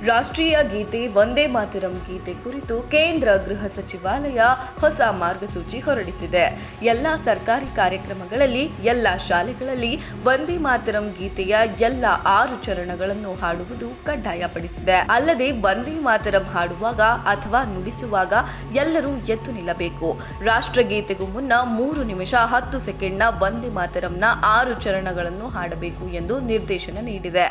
ರಾಷ್ಟ್ರೀಯ ಗೀತೆ ವಂದೇ ಮಾತರಂ ಗೀತೆ ಕುರಿತು ಕೇಂದ್ರ ಗೃಹ ಸಚಿವಾಲಯ ಹೊಸ ಮಾರ್ಗಸೂಚಿ ಹೊರಡಿಸಿದೆ. ಎಲ್ಲ ಸರ್ಕಾರಿ ಕಾರ್ಯಕ್ರಮಗಳಲ್ಲಿ, ಎಲ್ಲ ಶಾಲೆಗಳಲ್ಲಿ ವಂದೇ ಮಾತರಂ ಗೀತೆಯ ಎಲ್ಲ 6 ಚರಣಗಳನ್ನು ಹಾಡುವುದು ಕಡ್ಡಾಯಪಡಿಸಿದೆ. ಅಲ್ಲದೆ ವಂದೇ ಮಾತರಂ ಹಾಡುವಾಗ ಅಥವಾ ನುಡಿಸುವಾಗ ಎಲ್ಲರೂ ಎದ್ದು ನಿಲ್ಲಬೇಕು. ರಾಷ್ಟ್ರಗೀತೆಗೂ ಮುನ್ನ 3 ನಿಮಿಷ 10 ಸೆಕೆಂಡ್ನ ವಂದೇ ಮಾತರಂನ 6 ಚರಣಗಳನ್ನು ಹಾಡಬೇಕು ಎಂದು ನಿರ್ದೇಶನ ನೀಡಿದೆ.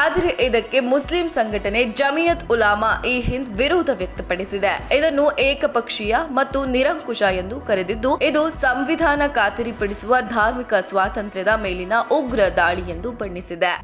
ಆದರೆ ಇದಕ್ಕೆ ಮುಸ್ಲಿಂ ಸಂಘಟನೆ ಜಮಿಯತ್ ಉಲಾಮಾ ಇ ಹಿಂದ್ ವಿರೋಧ ವ್ಯಕ್ತಪಡಿಸಿದೆ. ಇದನ್ನು ಏಕಪಕ್ಷೀಯ ಮತ್ತು ನಿರಂಕುಶ ಎಂದು ಕರೆದಿದ್ದು, ಇದು ಸಂವಿಧಾನ ಖಾತರಿಪಡಿಸುವ ಧಾರ್ಮಿಕ ಸ್ವಾತಂತ್ರ್ಯದ ಮೇಲಿನ ಉಗ್ರ ದಾಳಿ ಎಂದು ಬಣ್ಣಿಸಿದೆ.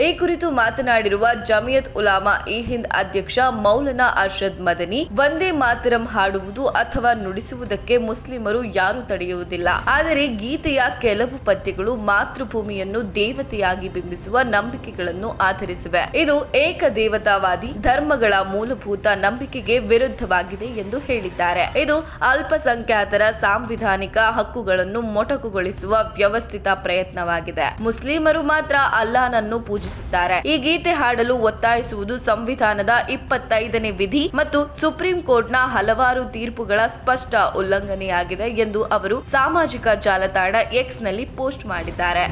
ಈ ಕುರಿತು ಮಾತನಾಡಿರುವ ಜಮಿಯತ್ ಉಲಾಮಾ ಇ ಹಿಂದ್ ಅಧ್ಯಕ್ಷ ಮೌಲಾನಾ ಅರ್ಷದ್ ಮದನಿ, ವಂದೇ ಮಾತರಂ ಹಾಡುವುದು ಅಥವಾ ನುಡಿಸುವುದಕ್ಕೆ ಮುಸ್ಲಿಮರು ಯಾರೂ ತಡೆಯುವುದಿಲ್ಲ. ಆದರೆ ಗೀತೆಯ ಕೆಲವು ಪದ್ಯಗಳು ಮಾತೃಭೂಮಿಯನ್ನು ದೇವತೆಯಾಗಿ ಬಿಂಬಿಸುವ ನಂಬಿಕೆಗಳನ್ನು ಆಧರಿಸಿವೆ. ಇದು ಏಕದೇವತಾವಾದಿ ಧರ್ಮಗಳ ಮೂಲಭೂತ ನಂಬಿಕೆಗೆ ವಿರುದ್ಧವಾಗಿದೆ ಎಂದು ಹೇಳಿದ್ದಾರೆ. ಇದು ಅಲ್ಪಸಂಖ್ಯಾತರ ಸಾಂವಿಧಾನಿಕ ಹಕ್ಕುಗಳನ್ನು ಮೊಟಕುಗೊಳಿಸುವ ವ್ಯವಸ್ಥಿತ ಪ್ರಯತ್ನವಾಗಿದೆ. ಮುಸ್ಲಿಮರು ಮಾತ್ರ ಅಲ್ಲಾಹನನ್ನು ಪೂಜಿಸುತ್ತಾರೆ. ಈ ಗೀತೆ ಹಾಡಲು ಒತ್ತಾಯಿಸುವುದು ಸಂವಿಧಾನದ 25ನೇ ವಿಧಿ ಮತ್ತು ಸುಪ್ರೀಂ ಕೋರ್ಟ್ನ ಹಲವಾರು ತೀರ್ಪುಗಳ ಸ್ಪಷ್ಟ ಉಲ್ಲಂಘನೆಯಾಗಿದೆ ಎಂದು ಅವರು ಸಾಮಾಜಿಕ ಜಾಲತಾಣ ಎಕ್ಸ್ ನಲ್ಲಿ ಪೋಸ್ಟ್ ಮಾಡಿದ್ದಾರೆ.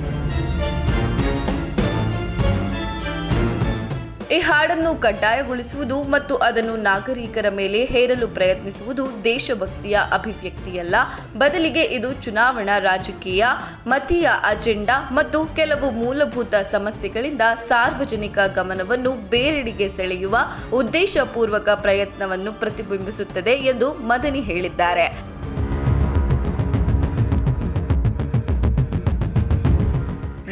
ಈ ಹಾಡನ್ನು ಕಡ್ಡಾಯಗೊಳಿಸುವುದು ಮತ್ತು ಅದನ್ನು ನಾಗರಿಕರ ಮೇಲೆ ಹೇರಲು ಪ್ರಯತ್ನಿಸುವುದು ದೇಶಭಕ್ತಿಯ ಅಭಿವ್ಯಕ್ತಿಯಲ್ಲ. ಬದಲಿಗೆ ಇದು ಚುನಾವಣಾ ರಾಜಕೀಯ, ಮತೀಯ ಅಜೆಂಡಾ ಮತ್ತು ಕೆಲವು ಮೂಲಭೂತ ಸಮಸ್ಯೆಗಳಿಂದ ಸಾರ್ವಜನಿಕ ಗಮನವನ್ನು ಬೇರೆಡೆಗೆ ಸೆಳೆಯುವ ಉದ್ದೇಶಪೂರ್ವಕ ಪ್ರಯತ್ನವನ್ನು ಪ್ರತಿಬಿಂಬಿಸುತ್ತದೆ ಎಂದು ಮದನಿ ಹೇಳಿದ್ದಾರೆ.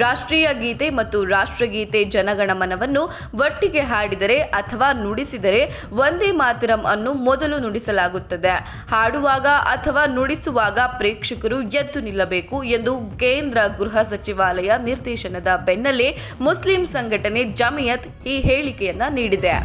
ರಾಷ್ಟ್ರೀಯ ಗೀತೆ ಮತ್ತು ರಾಷ್ಟ್ರಗೀತೆ ಜನಗಣಮನವನ್ನು ಒಟ್ಟಿಗೆ ಹಾಡಿದರೆ ಅಥವಾ ನುಡಿಸಿದರೆ ವಂದೇ ಮಾತರಂ ಅನ್ನು ಮೊದಲು ನುಡಿಸಲಾಗುತ್ತದೆ. ಹಾಡುವಾಗ ಅಥವಾ ನುಡಿಸುವಾಗ ಪ್ರೇಕ್ಷಕರು ಎದ್ದು ನಿಲ್ಲಬೇಕು ಎಂದು ಕೇಂದ್ರ ಗೃಹ ಸಚಿವಾಲಯ ನಿರ್ದೇಶನದ ಬೆನ್ನಲ್ಲೇ ಮುಸ್ಲಿಂ ಸಂಘಟನೆ ಜಮಿಯತ್ ಈ ಹೇಳಿಕೆಯನ್ನ ನೀಡಿದೆ.